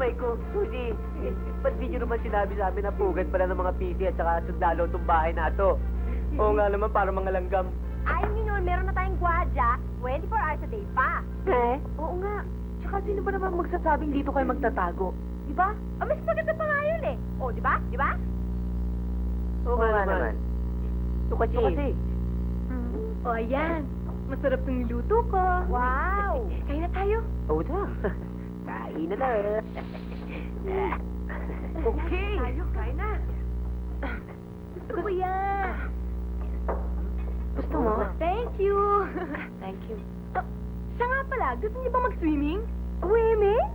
Maiko, Suzy, ba't di nyo naman sinabi sa amin na pugad pala ng mga PC at saka sundalo itong bahay na to? Oo nga naman, para mga langgam. Ayaw nyo nun, meron na tayong gwadya, 24 hours a day pa. Oo nga. Tsaka sino ba naman magsasabing dito kayo magtatago? Diba? Mas maganda pa nga yun eh. O, diba? Diba? Oo nga naman. Ito kasi. O, ayan. Masarap ng luto ko. Wow! Kain na tayo. Oo na. Kain na na. Okay. Tayo, kain na. Gusto ko yan. Gusto mo? Thank you. Thank you. Siya nga pala, gusto niyo ba mag-swimming? Swimming?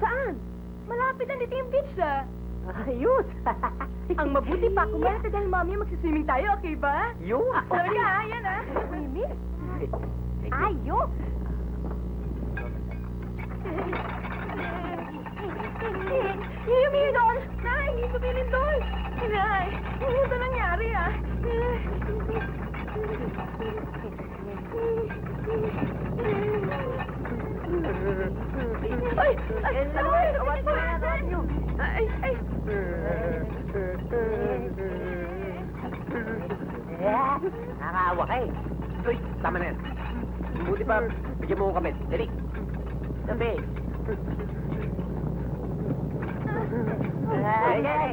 Saan? Malapit na dito yung beach, ah. Ayos. Ang mabuti pa, kung meron dahil mami, magsiswimming tayo, okay ba? Yun. Talaga, yan ah. Swimming? Ayos! Yumi doon! Nay, hindi sumilin doon! Nay, ano ba nangyari ah? Ay! Ay! Awat mo na, awat nyo. Ay! Ay! Nakakaawa ka eh. Uy, tama na yan. Buti pa, bigyan mo ko kami. Dali. Sabi. Ay, ay, ay.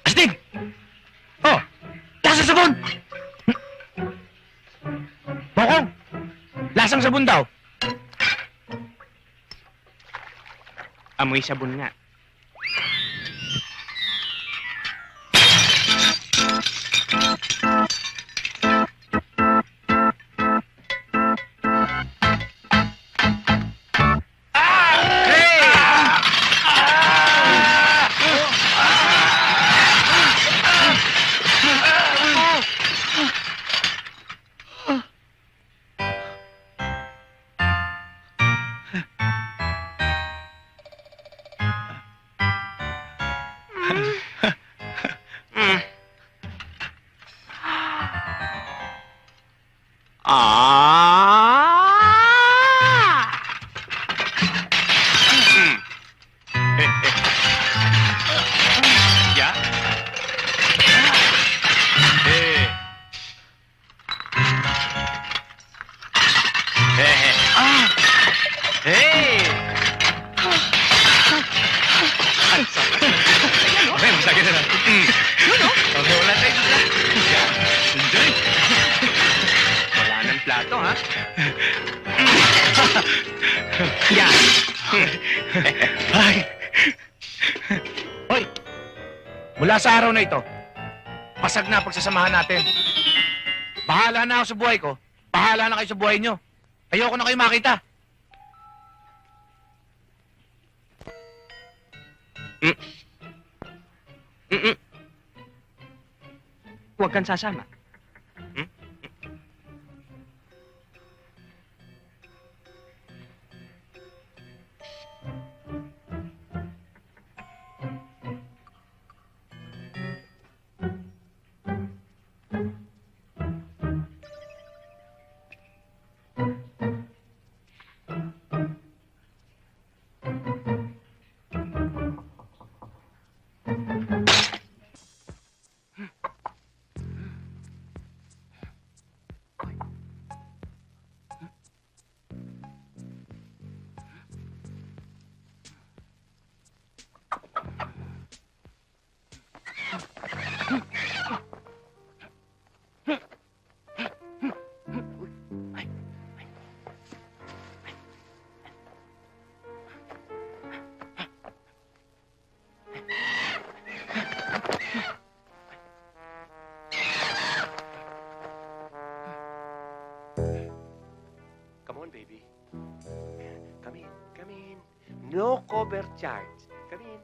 Astig! Oh! Lasang sabon! Bokong! Lasang sabon daw. Amoy sabon nga. Ya? Okay, masakit na lang. Okay, wala tayo dito. Yan. Enjoy. Wala ng plato, ha? Yan. Ay. Hoy! Mula sa araw na ito, pasag na pagsasamahan natin. Bahala na ako sa buhay ko. Bahala na kayo sa buhay nyo. Ayoko na kayo makita. Huwag kang sasama. No cover charge. Come in.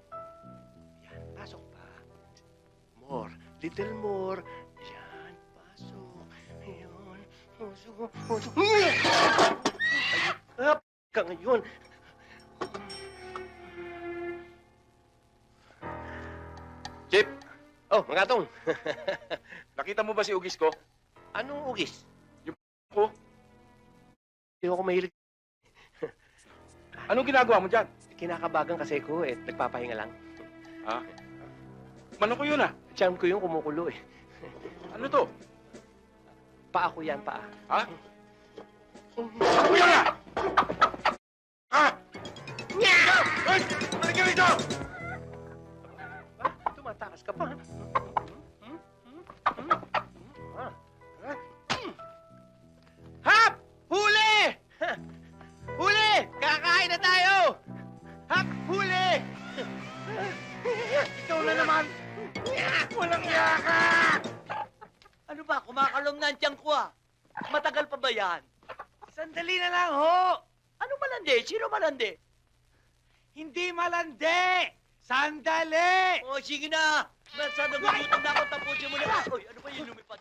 Yan, pasok pa. More. Little more. Yan, pasok. Ayun. Pasok. Pasok. Ay, ka ngayon. Chip, Oh, mga tong. nakita mo ba si Ugis ko? Anong ugis? Ko? Hindi ako mahilig. Anong ginagawa mo dyan? Kinakabagan kasi ko eh. Nagpapahinga lang. Ha? Mano ko yun ah. Charm ko yung kumukulo eh. Ano to? Paa ko yan, paa. Ha? Ako yan ah! Ha? Ay! Balik ka rito! Tumatakas ka pa. Hap! Huli! Huli! Kakain na tayo! Hap! Huli! Ikaw na naman! Walang yaka! Ano ba? Kumakalong na ang tiyan ko ah. Matagal pa ba yan? Sandali na lang ho! Ano malandi? Sino malandi? Hindi malandi! Sandali! O, sige na. Nasa nagugutom na ako. Tapusin mo na. Uy, ano ba yung lumipad?